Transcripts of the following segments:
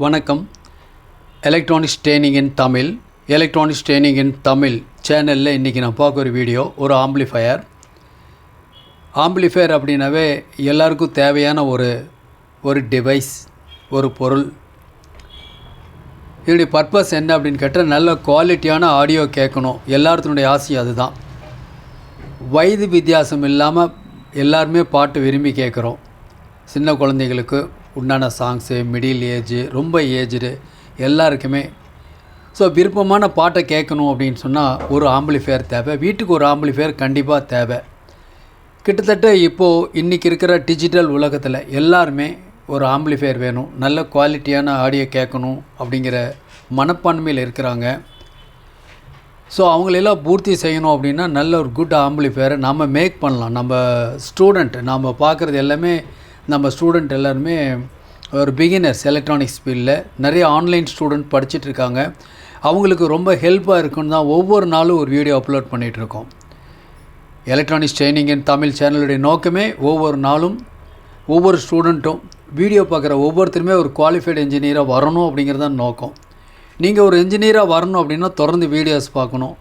வணக்கம். Electronics training இன் தமிழ் சேனலில் இன்றைக்கி நான் பார்க்க ஒரு வீடியோ, ஒரு ஆம்பிளிஃபையர் அப்படின்னாவே எல்லாருக்கும் தேவையான ஒரு டிவைஸ், ஒரு பொருள். இதனுடைய பர்பஸ் என்ன அப்படின்னு கேட்டால், நல்ல குவாலிட்டியான ஆடியோ கேட்கணும். எல்லாத்தினுடைய ஆசையும் அதுதான். வயது வித்தியாசம் இல்லாமல் எல்லாருமே பாட்டு விரும்பி கேட்குறோம். சின்ன குழந்தைகளுக்கு உண்டான சாங்ஸு, மிடில் ஏஜு, ரொம்ப ஏஜ்டு எல்லாருக்குமே. ஸோ விருப்பமான பாட்டை கேட்கணும் அப்படின்னு சொன்னால் ஒரு ஆம்பிளிஃபையர் தேவை. வீட்டுக்கு ஒரு ஆம்பிளிஃபையர் கண்டிப்பாக தேவை. கிட்டத்தட்ட இப்போது இன்றைக்கி இருக்கிற டிஜிட்டல் உலகத்தில் எல்லாருமே ஒரு ஆம்பிளிஃபையர் வேணும், நல்ல குவாலிட்டியான ஆடியோ கேட்கணும் அப்படிங்கிற மனப்பான்மையில் இருக்கிறாங்க. ஸோ அவங்களெல்லாம் பூர்த்தி செய்யணும் அப்படின்னா நல்ல ஒரு குட் ஆம்பிளிஃபையரை நம்ம மேக் பண்ணலாம். நம்ம பார்க்குறது எல்லாமே நம்ம ஸ்டூடெண்ட் எல்லாருமே ஒரு பிகினர்ஸ். எலக்ட்ரானிக்ஸ் ஃபீல்டில் நிறைய ஆன்லைன் ஸ்டூடெண்ட் படிச்சுட்ருக்காங்க. அவங்களுக்கு ரொம்ப ஹெல்ப்பாக இருக்குன்னு தான் ஒவ்வொரு நாளும் ஒரு வீடியோ அப்லோட் பண்ணிகிட்ருக்கோம். எலக்ட்ரானிக்ஸ் ட்ரெயினிங் இன் தமிழ் சேனலுடைய நோக்கமே ஒவ்வொரு நாளும் ஒவ்வொரு ஸ்டூடெண்ட்டும் வீடியோ பார்க்குற ஒவ்வொருத்தருமே ஒரு குவாலிஃபைடு இன்ஜினியராக வரணும் அப்படிங்கிறது தான் நோக்கம். நீங்கள் ஒரு இன்ஜினியராக வரணும் அப்படின்னா தொடர்ந்து வீடியோஸ் பார்க்கணும்,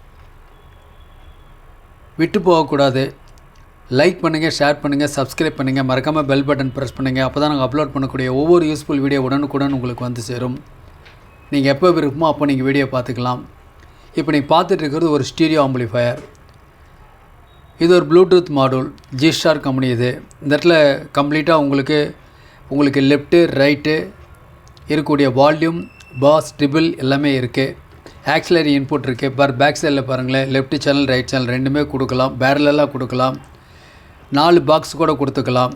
விட்டு போகக்கூடாது. லைக் பண்ணுங்கள், ஷேர் பண்ணுங்கள், சப்ஸ்கிரைப் பண்ணுங்கள், மறக்காமல் பெல் பட்டன் ப்ரெஸ் பண்ணுங்கள். அப்போ தான் நாங்கள் அப்லோட் பண்ணக்கூடிய ஒவ்வொரு யூஸ்ஃபுல் வீடியோ உடனுக்குடன் உங்களுக்கு வந்து சேரும். நீங்கள் எப்போ விருப்பமோ அப்போ நீங்கள் வீடியோ பார்த்துக்கலாம். இப்போ நீங்கள் பார்த்துட்டு இருக்கிறது ஒரு ஸ்டீரியோ ஆம்பிளிஃபையர். இது ஒரு ப்ளூடூத் மாடூல், ஜிஸ்டார் கம்பெனி. இது இந்த இடத்துல கம்ப்ளீட்டாக உங்களுக்கு லெஃப்ட்டு ரைட்டு இருக்கக்கூடிய வால்யூம், பாஸ், ட்ரிபிள் எல்லாமே இருக்குது. ஆக்சிலரி இன்புட் இருக்குது. பேக் சைடில் பாருங்களேன், லெஃப்ட் சேனல், ரைட் சேனல் ரெண்டுமே கொடுக்கலாம். பேரலெல்லாம் கொடுக்கலாம். 4 பாக்ஸ் கூட கொடுத்துக்கலாம்.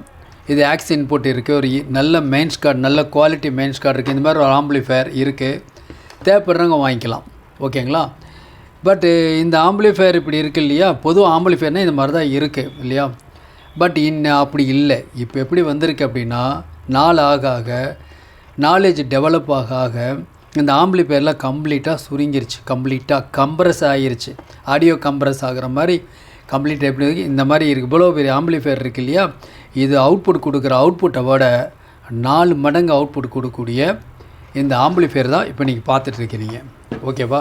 இது ஆக்ஸ் இன்புட் இருக்குது. ஒரு நல்ல மெயின்ஸ் கார்டு, நல்ல குவாலிட்டி மெயின்ஸ் கார்டு இருக்குது. இந்த மாதிரி ஒரு ஆம்பிளிஃபையர் இருக்குது. தேவைப்படுறவங்க வாங்கிக்கலாம். ஓகேங்களா? பட் இந்த ஆம்பிளிஃபையர் இப்படி இருக்குது இல்லையா? பொதுவாக ஆம்பிளிஃபையர்னால் இந்த மாதிரி தான் இருக்குது இல்லையா? பட் அப்படி இல்லை. இப்போ எப்படி வந்திருக்கு அப்படின்னா, நாள் ஆக நாலேஜ் டெவலப் ஆக இந்த ஆம்பிளிஃபையர்லாம் கம்ப்ளீட்டாக சுருங்கிருச்சு, கம்ப்ளீட்டாக கம்ப்ரஸ் ஆகிருச்சு. ஆடியோ கம்ப்ரஸ் ஆகிற மாதிரி கம்ப்ளீட் எப்படி இருக்குது, இந்த மாதிரி இருக்குது. இவ்வளோ பெரிய ஆம்பிளிஃபையர் இருக்குது இல்லையா? இது அவுட்புட் கொடுக்குற அவுட்புட்டை விட 4 மடங்கு அவுட்புட் கொடுக்கக்கூடிய இந்த ஆம்பிளிஃபையர் தான் இப்போ நீங்கள் பார்த்துட்ருக்கிறீங்க. ஓகேவா?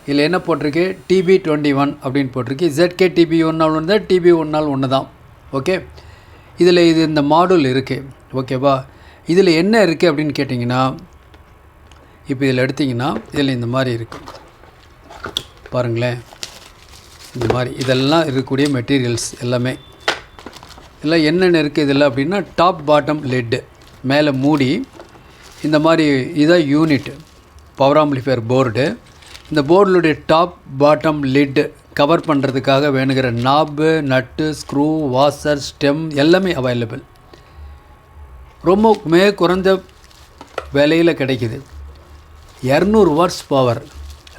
இதில் என்ன போட்டிருக்கு? TB21 அப்படின்னு போட்டிருக்கு. ZK TB1 ஒன்று தான், TB1 ஒன்று தான். ஓகே, இதில் இந்த மாடல் இருக்குது. ஓகேவா? இதில் என்ன இருக்குது அப்படின்னு கேட்டிங்கன்னா, இப்போ இதில் எடுத்திங்கன்னா இதில் இந்த மாதிரி இருக்குது பாருங்களேன். இந்த மாதிரி இதெல்லாம் இருக்கக்கூடிய மெட்டீரியல்ஸ் எல்லாமே எல்லாம் என்னென்ன இருக்குது இதில் அப்படின்னா, டாப் பாட்டம் லெட்டு மேலே மூடி, இந்த மாதிரி இதான் யூனிட், பவர் ஆம்பிளிஃபையர் போர்டு. இந்த போர்டுடைய டாப் பாட்டம் லிட்டு கவர் பண்ணுறதுக்காக வேணுங்கிற knob, nut, screw, washer, stem எல்லாமே அவைலபிள். ரொம்ப குறைந்த விலையில் கிடைக்கிது. 200 watts power,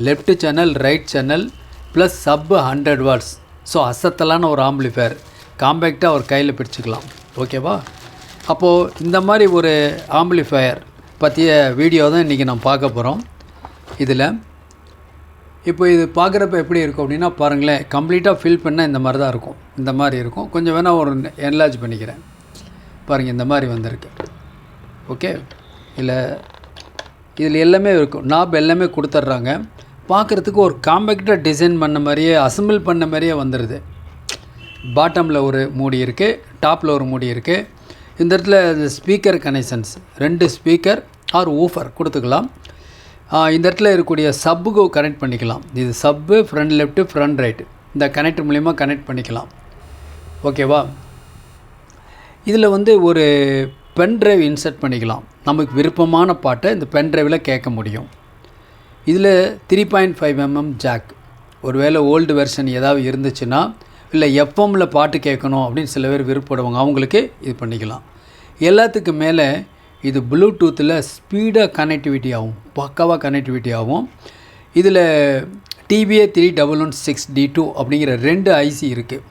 left channel, right channel plus sub 100 watts. So அசத்தலான ஒரு ஆம்பிளிஃபையர், காம்பேக்டாக ஒரு கையில் பிடிச்சிக்கலாம். ஓகேவா? அப்போது இந்த மாதிரி ஒரு ஆம்பிளிஃபையர் பற்றிய வீடியோ தான் இன்றைக்கி நான் பார்க்க போகிறோம். இதில் இப்போ இது பார்க்குறப்ப எப்படி இருக்கும் அப்படின்னா பாருங்களேன், கம்ப்ளீட்டாக ஃபில் பண்ணால் இந்த மாதிரி தான் இருக்கும். இந்த மாதிரி இருக்கும். கொஞ்சம் வேணால் ஒரு என்லார்ஜ் பண்ணிக்கிறேன் பாருங்கள். இந்த மாதிரி வந்திருக்கு. ஓகே, இதில் எல்லாமே இருக்கும். நாப் எல்லாமே கொடுத்துட்றாங்க. பார்க்குறதுக்கு ஒரு காம்பேக்டாக டிசைன் பண்ண மாதிரியே, அசம்பிள் பண்ண மாதிரியே வந்துடுது. பாட்டமில் ஒரு மூடி இருக்குது, டாப்பில் ஒரு மூடி இருக்குது. இந்த இடத்துல speaker connections, 2 speaker or woofer கொடுத்துக்கலாம். இந்த இடத்துல இருக்கக்கூடிய சப்புக்கு கனெக்ட் பண்ணிக்கலாம். இது sub, front left, front right, இந்த கனெக்டர் மூலிமா கனெக்ட் பண்ணிக்கலாம். ஓகேவா? இதில் ஒரு பென் ட்ரைவ் இன்சர்ட் பண்ணிக்கலாம். நமக்கு விருப்பமான பாட்டை இந்த பென் ட்ரைவில் கேட்க முடியும். இதில் 3.5 mm ஜாக். ஒருவேளை ஓல்டு வெர்ஷன் ஏதாவது இருந்துச்சுன்னா, இல்லை எஃப்எம்மில் பாட்டு கேட்கணும் அப்படின்னு சில பேர் விருப்பப்படுவாங்க, அவங்களுக்கு இது பண்ணிக்கலாம். எல்லாத்துக்கும் மேலே இது ப்ளூடூத்தில் ஸ்பீடாக கனெக்டிவிட்டி ஆகும், பக்காவாக கனெக்டிவிட்டி ஆகும். இதில் TBA 3116D2 அப்படிங்கிற 2 ஐசி இருக்குது.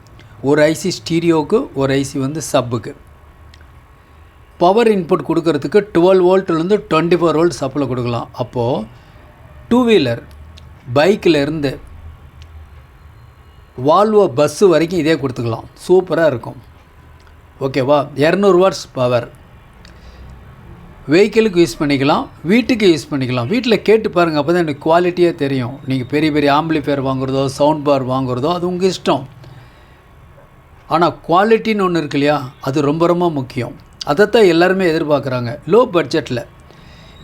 ஒரு ஐசி ஸ்டீரியோவுக்கு, ஒரு ஐசி சப்புக்கு. பவர் இன்புட் கொடுக்கறதுக்கு 12 வோல்ட்லேருந்து 24 வோல்ட் சப்பில் கொடுக்கலாம். அப்போது 2 வீலர் பைக்கில் இருந்து வால்வோ பஸ்ஸு வரைக்கும் இதே கொடுத்துக்கலாம். சூப்பராக இருக்கும். ஓகேவா? 200 வாட்ஸ் பவர். வெஹிக்கிளுக்கு யூஸ் பண்ணிக்கலாம், வீட்டுக்கு யூஸ் பண்ணிக்கலாம். வீட்டில் கேட்டு பாருங்கள், அப்போ தான் எனக்கு குவாலிட்டியாக தெரியும். நீங்கள் பெரிய பெரிய ஆம்பிளிஃபையர் வாங்குறதோ சவுண்ட் பார் வாங்குறதோ அது உங்கள் இஷ்டம். ஆனால் குவாலிட்டின்னு ஒன்று இருக்கு இல்லையா, அது ரொம்ப ரொம்ப முக்கியம். அதைத்தான் எல்லாருமே எதிர்பார்க்குறாங்க. லோ பட்ஜெட்டில்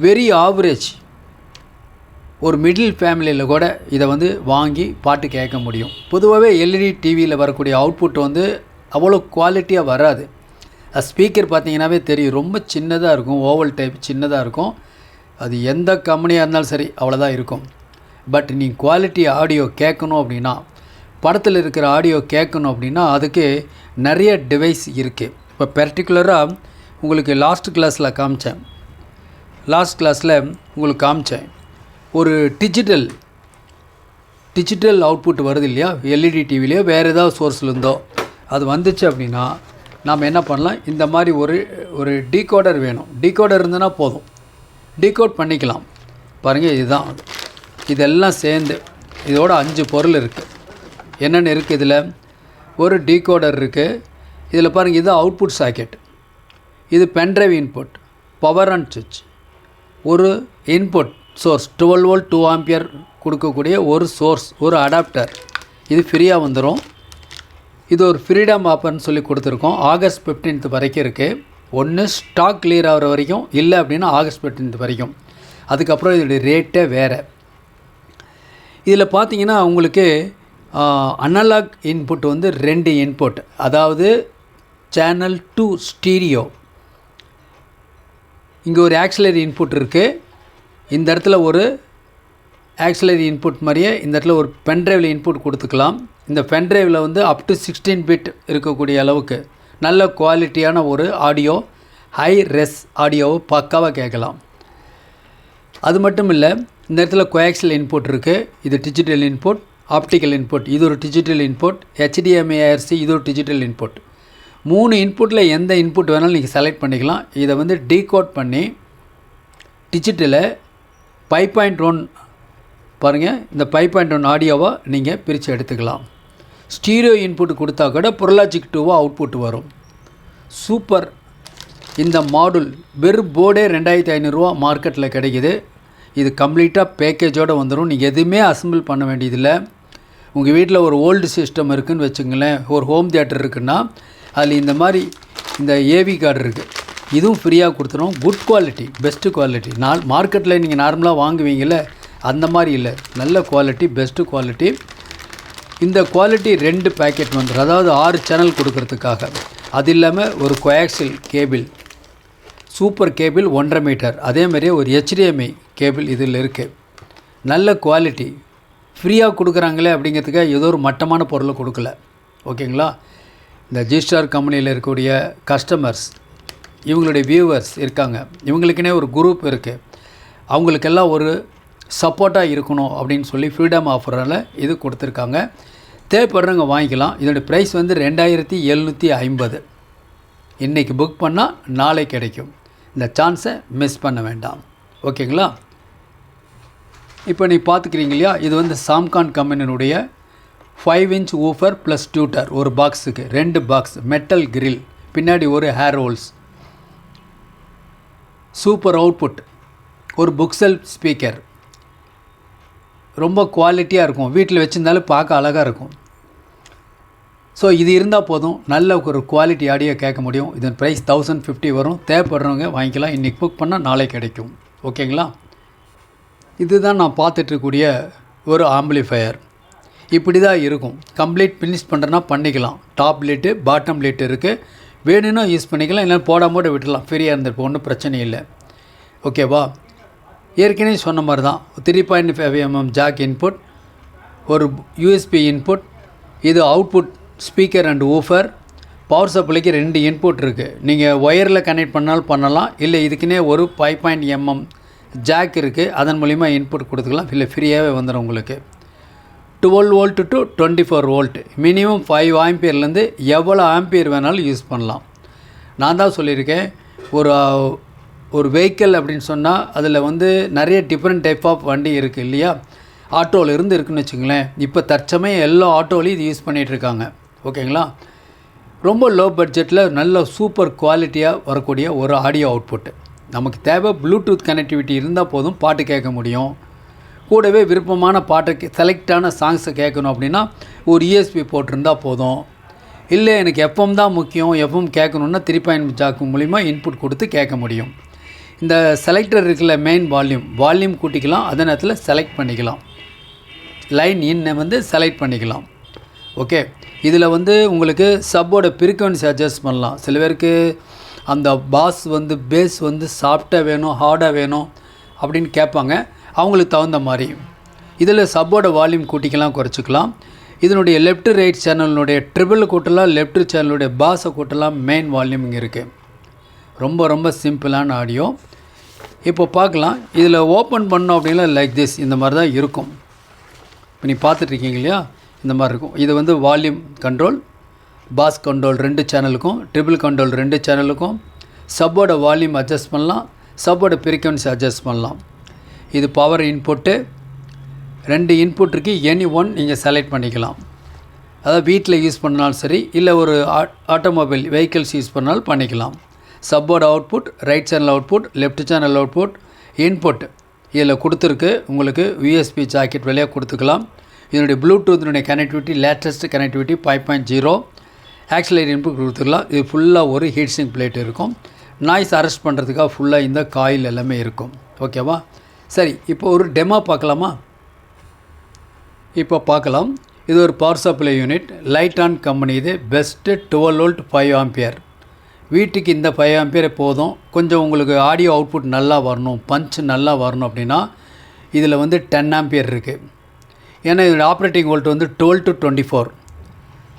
வெரி ஆவரேஜ் ஒரு மிடில் ஃபேமிலியில் கூட இதை வாங்கி பாட்டு கேட்க முடியும். பொதுவாகவே எல்இடி டிவியில் வரக்கூடிய அவுட்புட் அவ்வளோ குவாலிட்டியாக வராது. ஸ்பீக்கர் பார்த்தீங்கன்னாவே தெரியும், ரொம்ப சின்னதாக இருக்கும், ஓவல் டைப் சின்னதாக இருக்கும். அது எந்த கம்பெனியாக இருந்தாலும் சரி அவ்வளோதான் இருக்கும். பட் நீங்கள் குவாலிட்டி ஆடியோ கேட்கணும் அப்படின்னா, படத்தில் இருக்கிற ஆடியோ கேட்கணும் அப்படின்னா அதுக்கு நிறைய டிவைஸ் இருக்குது. இப்போ பர்டிகுலராக உங்களுக்கு லாஸ்ட் கிளாஸில் உங்களுக்கு காமிச்சேன் ஒரு டிஜிட்டல் அவுட்புட் வருது இல்லையா, எல்இடி டிவிலையோ வேறு ஏதாவது சோர்ஸ்லேருந்தோ அது வந்துச்சு அப்படின்னா நாம் என்ன பண்ணலாம், இந்த மாதிரி ஒரு டீகோடர் வேணும். டீகோடர் இருந்ததுன்னா போதும், டீகோட் பண்ணிக்கலாம். பாருங்கள், இதுதான் இதெல்லாம் சேர்ந்து இதோட 5 பொருள் இருக்குது. என்னென்ன இருக்குது இதில்? ஒரு டீகோடர் இருக்குது. இதில் பாருங்கள், இது அவுட்புட் சாக்கெட், இது பென்ட்ரைவ் இன்புட், பவர் அண்ட் சுவிட்ச், ஒரு இன்புட் சோர்ஸ் 12 வோல்ட் 2 ஆம்பியர் கொடுக்கக்கூடிய ஒரு சோர்ஸ், ஒரு அடாப்டர். இது ஃப்ரீயாக வந்துடும். இது ஒரு ஃப்ரீடம் ஆஃபர்னு சொல்லி கொடுத்துருக்கோம். ஆகஸ்ட் 15 வரைக்கும் இருக்குது. ஒன்று ஸ்டாக் கிளியர் ஆகிற வரைக்கும், இல்லை அப்படின்னா ஆகஸ்ட் 15 வரைக்கும். அதுக்கப்புறம் இதோடைய ரேட்டே வேறு. இதில் பார்த்தீங்கன்னா உங்களுக்கு அனலாக் இன்புட் 2 இன்புட், அதாவது சேனல் 2 ஸ்டீரியோ. இங்கே ஒரு ஆக்சிலரி இன்புட் இருக்குது. இந்த இடத்துல ஒரு ஆக்சிலரி இன்புட் மாதிரியே இந்த இடத்துல ஒரு பென்ட்ரைவில் இன்புட் கொடுத்துக்கலாம். இந்த பென்ட்ரைவில் அப் டு 16 பிட் இருக்கக்கூடிய அளவுக்கு நல்ல குவாலிட்டியான ஒரு ஆடியோ, ஹை ரெஸ் ஆடியோவை பக்காவாக கேட்கலாம். அது மட்டும் இல்லை, இந்த இடத்துல கோஆக்சியல் இன்புட் இருக்குது. இது டிஜிட்டல் இன்புட், ஆப்டிக்கல் இன்புட், இது ஒரு டிஜிட்டல் இன்புட், HDMI IRC, இது ஒரு டிஜிட்டல் இன்புட். 3 இன்புட்டில் எந்த இன்புட் வேணாலும் நீங்கள் செலக்ட் பண்ணிக்கலாம். இதை டீகோட் பண்ணி டிஜிட்டலை 5.1 பாருங்கள், இந்த 5.1 ஆடியோவை நீங்கள் பிரித்து எடுத்துக்கலாம். ஸ்டீரியோ இன்புட் கொடுத்தா கூட புரலாஜிக் 2 அவுட்புட் வரும். சூப்பர். இந்த மாடுல் வெறும் போர்டே 2500 மார்க்கெட்டில் கிடைக்கிது. இது கம்ப்ளீட்டாக பேக்கேஜோடு வந்துடும். நீங்கள் எதுவுமே அசம்பிள் பண்ண வேண்டியதில்லை. உங்கள் வீட்டில் ஒரு ஓல்டு சிஸ்டம் இருக்குதுன்னு வச்சுங்களேன், ஒரு ஹோம் தியேட்டர் இருக்குன்னா அதில் இந்த மாதிரி இந்த ஏவி கார்டு இருக்குது, இதுவும் ஃப்ரீயாக கொடுத்துரும். Good quality, best quality. மார்க்கெட்டில் நீங்கள் நார்மலாக வாங்குவீங்கள்ல, அந்த மாதிரி இல்லை, நல்ல குவாலிட்டி, பெஸ்ட்டு குவாலிட்டி. இந்த குவாலிட்டி 2 பேக்கெட் வந்துடும், அதாவது 6 சேனல் கொடுக்கறதுக்காக. அது இல்லாமல் ஒரு coaxial cable, super cable 1.5 metre, அதே மாதிரியே ஒரு HDMI கேபிள் இதில் இருக்குது. நல்ல குவாலிட்டி ஃப்ரீயாக கொடுக்குறாங்களே அப்படிங்கிறதுக்காக ஏதோ ஒரு மட்டமான பொருளை கொடுக்கல. ஓகேங்களா? இந்த ஜிஸ்டார் கம்பெனியில் இருக்கக்கூடிய கஸ்டமர்ஸ், இவங்களுடைய வியூவர்ஸ் இருக்காங்க, இவங்களுக்குனே ஒரு குரூப் இருக்குது. அவங்களுக்கெல்லாம் ஒரு சப்போர்ட்டாக இருக்கணும் அப்படின்னு சொல்லி ஃப்ரீடம் ஆஃபரால் இது கொடுத்துருக்காங்க. தேவைப்படுறவங்க வாங்கிக்கலாம். இதோடய ப்ரைஸ் 2750. இன்றைக்கி புக் பண்ணால் நாளை கிடைக்கும். இந்த சான்ஸை மிஸ் பண்ண வேண்டாம். ஓகேங்களா? இப்போ நீ பார்த்துக்கிறீங்க இல்லையா, இது சாம்கான் கம்பெனியினுடைய 5 இன்ச் ஊஃபர் ப்ளஸ் டியூட்டர். ஒரு பாக்ஸுக்கு 2 பாக்ஸ், மெட்டல் கிரில், பின்னாடி ஒரு ஹேர் ஹோல்ஸ், சூப்பர் அவுட்புட், ஒரு புக்ஸெல் ஸ்பீக்கர், ரொம்ப குவாலிட்டியாக இருக்கும். வீட்டில் வச்சுருந்தாலும் பார்க்க அழகாக இருக்கும். ஸோ இது இருந்தால் போதும், நல்ல ஒரு குவாலிட்டி ஆடியோ கேட்க முடியும். இதன் ப்ரைஸ் 1050 வரும். தேவைப்படுறவங்க வாங்கிக்கலாம். இன்றைக்கி புக் பண்ணால் நாளை கிடைக்கும். ஓகேங்களா? இதுதான் நான் பார்த்துட்ருக்கக்கூடிய ஒரு ஆம்பிளிஃபையர். இப்படி தான் இருக்கும். கம்ப்ளீட் ஃபினிஷ் பண்ணுறேன்னா பண்ணிக்கலாம். டாப் லிட்டு, பாட்டம் லிட்டு இருக்குது. வேணும்னா யூஸ் பண்ணிக்கலாம், இல்லைன்னா போடாமோட விட்டுடலாம். ஃப்ரீயாக இருந்திருப்போம், ஒன்றும் பிரச்சனை இல்லை. ஓகேவா? ஏற்கனவே சொன்ன மாதிரி தான் 3.5 mm ஜாக் இன்புட், ஒரு USB இன்புட், இது output speaker and woofer. Power சப்ளைக்கு 2 இன்புட் இருக்குது. நீங்கள் ஒயரில் கனெக்ட் பண்ணாலும் பண்ணலாம், இல்லை இதுக்குன்னே ஒரு 5.0 mm ஜாக் இருக்குது, அதன் மூலிமா இன்புட் கொடுத்துக்கலாம். இல்லை ஃப்ரீயாகவே வந்துடும் உங்களுக்கு. 12 வோல்ட் டு 24 வோல்ட், மினிமம் 5 ஆம்பியர்லேருந்து எவ்வளோ ஆம்பியர் வேணாலும் யூஸ் பண்ணலாம். நான் தான் சொல்லியிருக்கேன், ஒரு வெஹிக்கிள் அப்படின்னு சொன்னால் அதில் நிறைய டிஃப்ரெண்ட் டைப் ஆஃப் வண்டி இருக்குது இல்லையா. ஆட்டோவில் இருந்து இருக்குதுன்னு வச்சுங்களேன். இப்போ தற்சமயம் எல்லா ஆட்டோவிலையும் இது யூஸ் பண்ணிகிட்ருக்காங்க. ஓகேங்களா? ரொம்ப லோ பட்ஜெட்டில் நல்ல சூப்பர் குவாலிட்டியாக வரக்கூடிய ஒரு ஆடியோ அவுட்புட்டு. நமக்கு தேவை ப்ளூடூத் கனெக்டிவிட்டி இருந்தால் போதும் பாட்டு கேட்க முடியும். கூடவே விருப்பமான பாட்டை செலக்டான சாங்ஸை கேட்கணும் அப்படின்னா ஒரு யூஎஸ்பி போட்டிருந்தால் போதும். இல்லை எனக்கு எஃப்எம் தான் முக்கியம், எஃப்எம் கேட்கணுன்னா 3.5 ஜாக்கு மூலிமா இன்புட் கொடுத்து கேட்க முடியும். இந்த செலக்டர் இருக்குல்ல, மெயின் வால்யூம் கூட்டிக்கலாம், அதே நேரத்தில் செலக்ட் பண்ணிக்கலாம், லைன் இன்னை வந்து செலக்ட் பண்ணிக்கலாம். ஓகே, இதில் வந்து உங்களுக்கு சப்போட ஃப்ரீக்வன்சி அட்ஜஸ்ட் பண்ணலாம். சில பேருக்கு அந்த பாஸ் வந்து பேஸ் வந்து சாஃப்டாக வேணும், ஹார்டாக வேணும் அப்படின்னு கேட்பாங்க. அவங்களுக்கு தகுந்த மாதிரி இதில் சப்போட வால்யூம் கூட்டிக்கலாம், குறைச்சிக்கலாம். இதனுடைய லெஃப்ட் ரைட் சேனலுடைய ட்ரிபிள் கூட்டலாம், லெஃப்ட் சேனலுடைய பாஸை கூட்டலாம். மெயின் வால்யூம் இங்கே இருக்குது. ரொம்ப ரொம்ப சிம்பிளான ஆடியோ. இப்போ பார்க்கலாம். இதில் ஓப்பன் பண்ணோம் அப்படின்னா லைக் திஸ், இந்த மாதிரி தான் இருக்கும். இப்போ நீ பார்த்துட்ருக்கீங்க இல்லையா, இந்த மாதிரி இருக்கும். இது வந்து வால்யூம் கண்ட்ரோல், பாஸ் கண்ட்ரோல் 2 சேனலுக்கும், ட்ரிபிள் கண்ட்ரோல் 2 சேனலுக்கும். சப்போட வால்யூம் அட்ஜஸ்ட் பண்ணலாம், சப்போட ஃப்ரீக்வன்சி அட்ஜஸ்ட் பண்ணலாம். இது பவர் இன்புட்டு, 2 இன்புட் இருக்குது. எனி ஒன் நீங்கள் செலக்ட் பண்ணிக்கலாம். அதாவது வீட்டில் யூஸ் பண்ணாலும் சரி, இல்லை ஒரு ஆட்டோமொபைல் வெஹிக்கிள்ஸ் யூஸ் பண்ணாலும் பண்ணிக்கலாம். Support output, right channel output, left channel output, input இதில் கொடுத்துருக்கு. உங்களுக்கு யூஎஸ்பி ஜாக்கெட் வழியாக கொடுத்துக்கலாம். இதனுடைய ப்ளூடூத்தினுடைய connectivity latest connectivity 5.0. Auxiliary input கொடுத்துக்கலாம். இது ஃபுல்லாக ஒரு ஹீட் சிங்க் பிளேட் இருக்கும். நாய்ஸ் அரெஸ்ட் பண்ணுறதுக்காக ஃபுல்லாக இந்த காயில் எல்லாமே இருக்கும். ஓகேவா? சரி, இப்போ ஒரு டெமோ பார்க்கலாமா? இப்போ பார்க்கலாம். இது ஒரு power supply unit, light on company. இது பெஸ்ட்டு 12 வோல்ட் 5 ஆம்பியர். வீட்டுக்கு இந்த 5 ஆம்பியர் போதும். கொஞ்சம் உங்களுக்கு ஆடியோ அவுட்புட் நல்லா வரணும், பஞ்ச் நல்லா வரணும் அப்படின்னா இதில் வந்து 10 ஆம்பியர் இருக்குது. ஏன்னா இதோட ஆப்ரேட்டிங் வோல்ட் வந்து 12 to 24.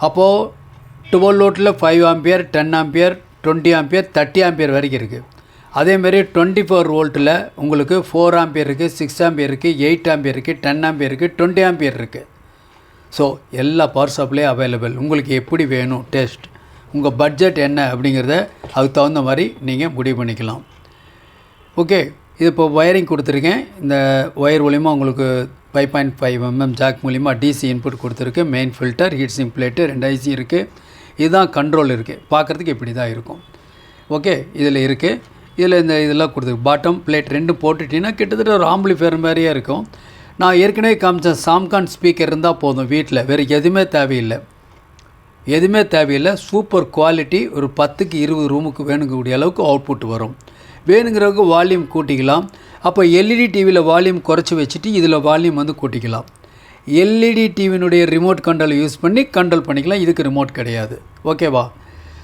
அப்போது 12 வோல்ட்டில் 5 ஆம்பியர், 10 ஆம்பியர், 20 ஆம்பியர், 30 ஆம்பியர் வரைக்கும் இருக்குது. அதேமாரி 24 வோல்ட்டில் உங்களுக்கு 4 ஆம்பியர் இருக்குது, 6 ஆம்பியர் இருக்குது, 8 ஆம்பியர் இருக்குது, 10 ஆம்பியர் இருக்குது, 20 ஆம்பியர் இருக்குது. ஸோ எல்லா பவர் சப்ளை அவைலபிள். உங்களுக்கு எப்படி வேணும், டெஸ்ட் உங்கள் பட்ஜெட் என்ன அப்படிங்கிறத அதுக்கு தகுந்த மாதிரி நீங்கள் முடிவு பண்ணிக்கலாம். ஓகே, இது இப்போ ஒயரிங் கொடுத்துருக்கேன். இந்த ஒயர் மூலிமா உங்களுக்கு 5.5 mm ஜாக் மூலிமா டிசி இன்புட் கொடுத்துருக்கு. Main filter, heat sink plate, 2 IC இருக்குது. இதுதான் கண்ட்ரோல் இருக்குது. பார்க்குறதுக்கு இப்படி தான் இருக்கும். ஓகே, இதில் இருக்குது. இதில் இதெல்லாம் கொடுத்துருக்கு. பாட்டம் பிளேட் 2 போட்டுட்டிங்கன்னா கிட்டத்தட்ட ஒரு ஆம்பிளிஃபையர் மாதிரியே இருக்கும். நான் ஏற்கனவே காமிச்சேன், சாம்கான் ஸ்பீக்கர் இருந்தால் போதும் வீட்டில், வேறு எதுவுமே தேவையில்லை. Super quality. ஒரு 10க்கு 20 ரூமுக்கு வேணுங்கக்கூடிய அளவுக்கு அவுட்புட் வரும். வேணுங்கிறவங்க வால்யூம் கூட்டிக்கலாம். அப்போ எல்இடி டிவியில் வால்யூம் குறைச்சி வச்சுட்டு இதில் வால்யூம் வந்து கூட்டிக்கலாம். எல்இடி டிவியினுடைய ரிமோட் கண்ட்ரோல் யூஸ் பண்ணி கண்ட்ரோல் பண்ணிக்கலாம். இதுக்கு ரிமோட் கிடையாது. ஓகேவா?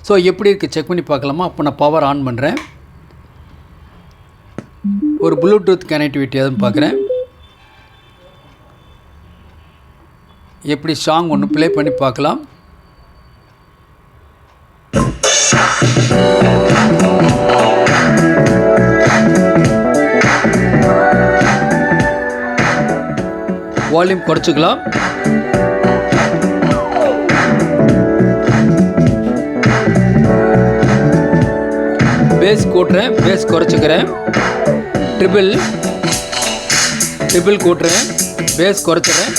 ஸோ எப்படி இருக்குது செக் பண்ணி பார்க்கலாமா? அப்போ நான் பவர் ஆன் பண்ணுறேன். ஒரு ப்ளூடூத் கனெக்டிவிட்டி எதுவும் பார்க்குறேன். எப்படி சாங் ஒன்று ப்ளே பண்ணி பார்க்கலாம். வால்யூம் குறைச்சிக்கலாம். பேஸ் கூட்டுறேன், பேஸ் குறைச்சிக்கிறேன். ட்ரிபிள் கூட்டுறேன், பேஸ் குறைச்சிக்கிறேன்.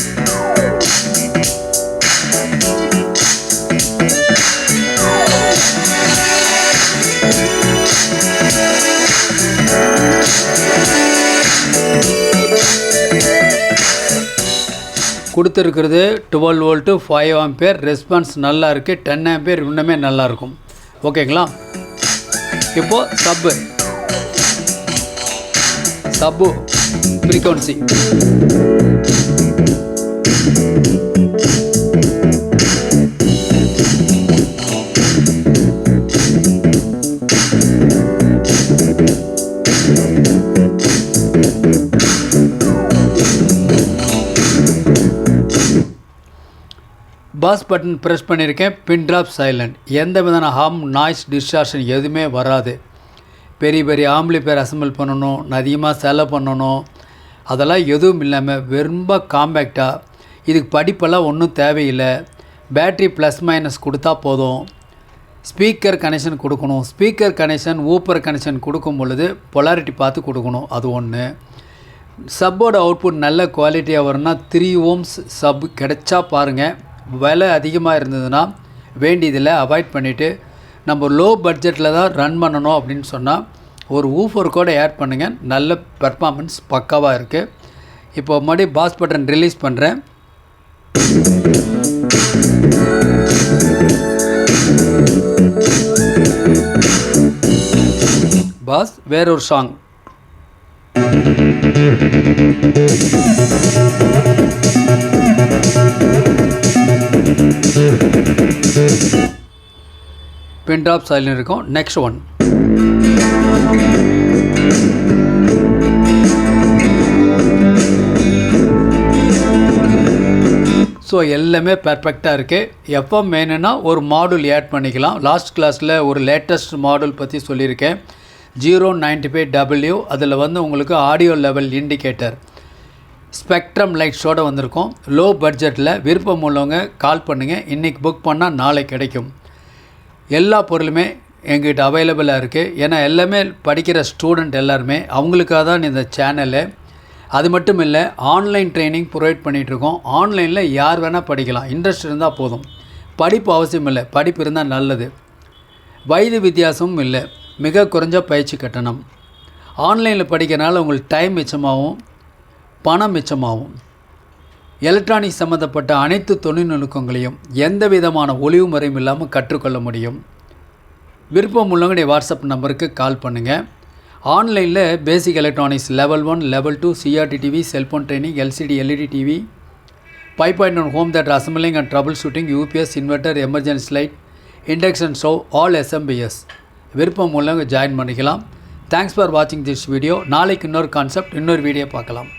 கொடுத்துருக்கிறது 12 வோல்ட்டு 5 ஆம்பியர். ரெஸ்பான்ஸ் நல்லா இருக்குது. 10 ஆம்பியர் இன்னுமே நல்லாயிருக்கும். ஓகேங்களா? இப்போது சப்பு ஃப்ரீக்வன்சி பாஸ் பட்டன் ப்ரெஸ் பண்ணியிருக்கேன். பின் ட்ராப் சைலண்ட். எந்த விதமான ஹார்ம், நாய்ஸ், டிஸ்டார்ஷன் எதுவுமே வராது. பெரிய ஆம்பிளிஃபையர் அசம்பிள் பண்ணணும், அதிகமாக செலவு பண்ணணும், அதெல்லாம் எதுவும் இல்லாமல் ரொம்ப காம்பேக்டாக. இதுக்கு படிப்பெல்லாம் ஒன்றும் தேவையில்லை. பேட்ரி ப்ளஸ் மைனஸ் கொடுத்தா போதும். ஸ்பீக்கர் கனெக்ஷன் கொடுக்கணும். ஸ்பீக்கர் கனெக்ஷன், ஊப்பர் கனெக்ஷன் கொடுக்கும் பொழுது பொலாரிட்டி பார்த்து கொடுக்கணும். அது ஒன்று. சப்போட அவுட்புட் நல்ல குவாலிட்டியாக வரும்னா 3 ohms சப் கிடைச்சா பாருங்கள். விலை அதிகமாக இருந்ததுன்னா வேண்டியதில் அவாய்ட் பண்ணிவிட்டு நம்ம லோ பட்ஜெட்டில் தான் ரன் பண்ணணும் அப்படின்னு சொன்னால் ஒரு ஊஃபர் கூட ஆட் பண்ணுங்கள். நல்ல பெர்ஃபார்மன்ஸ் பக்காவாக இருக்குது. இப்போ மறுபடியும் பாஸ் பட்டன் ரிலீஸ் பண்ணுறேன். பாஸ் வேறொரு சாங். பின் ட்ராப் சைலண்ட் இருக்கும். Next one. ஸோ எல்லாமே பெர்ஃபெக்டாக இருக்குது. எஃப்எம் வேணும்னா ஒரு மாடல் ஆட் பண்ணிக்கலாம். லாஸ்ட் கிளாஸில் ஒரு லேட்டஸ்ட் மாடல் பற்றி சொல்லியிருக்கேன். 095W. அதில் வந்து உங்களுக்கு ஆடியோ லெவல் இண்டிகேட்டர் ஸ்பெக்ட்ரம் லைட்ஸோடு வந்திருக்கும். லோ பட்ஜெட்டில் விருப்பம் உள்ளவங்க கால் பண்ணுங்கள். இன்றைக்கி புக் பண்ணால் நாளைக்கு கிடைக்கும். எல்லா பொருளுமே எங்கிட்ட அவைலபிளாக இருக்குது. ஏன்னா எல்லாமே படிக்கிற ஸ்டூடெண்ட் எல்லாருமே அவங்களுக்காக தான் இந்த சேனலு. அது மட்டும் இல்லை, ஆன்லைன் ட்ரைனிங் ப்ரொவைட் பண்ணிகிட்ருக்கோம். ஆன்லைனில் யார் வேணால் படிக்கலாம். இன்ட்ரெஸ்ட் இருந்தால் போதும். படிப்பு அவசியம் இல்லை, படிப்பு இருந்தால் நல்லது. வயது வித்தியாசமும் இல்லை. மிக குறைஞ்ச பயிற்சி கட்டணம். ஆன்லைனில் படிக்கிறனால உங்களுக்கு டைம் மிச்சமாகவும் பணம் மிச்சமாகும். எலக்ட்ரானிக் சம்மந்தப்பட்ட அனைத்து தொழில்நுட்பங்களையும் எந்த விதமான ஒளிவு முறையும் இல்லாமல் கற்றுக்கொள்ள முடியும். விருப்பம் உள்ளவங்க வாட்ஸ்அப் நம்பருக்கு கால் பண்ணுங்கள். ஆன்லைனில் பேசிக் electronics level 1 level 2 CRT TV, cellphone training, LCD LED TV, 5.1 home theatre assembling and trouble shooting, UPS, inverter, emergency light, induction stove, all SMBS. விருப்பம் உள்ளவங்க ஜாயின் பண்ணிக்கலாம். தேங்க்ஸ் ஃபார் வாட்சிங் திஸ் வீடியோ. நாளைக்கு இன்னொரு கான்செப்ட், இன்னொரு வீடியோ பார்க்கலாம்.